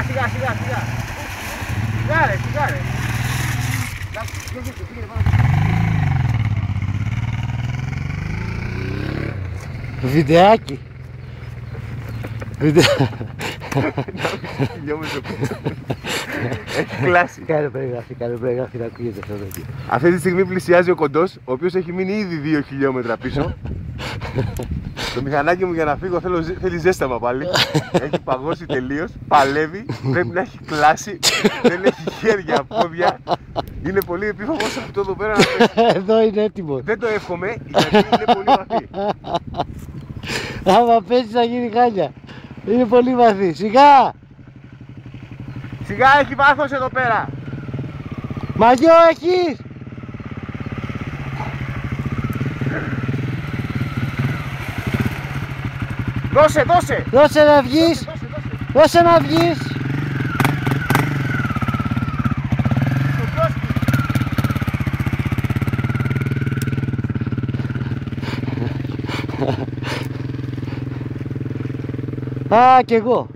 σιγά. Σιγά ρε. Βιντεάκι. Έχει κλάσει. Κάνε περιγραφή να ακούγεται αυτό το video. Αυτή τη στιγμή πλησιάζει ο κοντός, ο οποίος έχει μείνει ήδη 2 χιλιόμετρα πίσω. Το μηχανάκι μου για να φύγω θέλει ζέσταμα πάλι. Έχει παγώσει τελείως, παλεύει, πρέπει να έχει κλάσει, δεν έχει χέρια, πόδια. Είναι πολύ επίφοβος αυτό εδώ πέρα να πέσει. Εδώ είναι έτοιμος. Δεν το εύχομαι γιατί είναι πολύ βαθύ. Άμα πέσει θα γίνει χάλια. Είναι πολύ βαθύ. Σιγά! Σιγά, έχει βάθος εδώ πέρα. Μαγιό έχεις! Δώσε. Δώσε να βγεις! Δώσε να βγεις! Α, κι εγώ.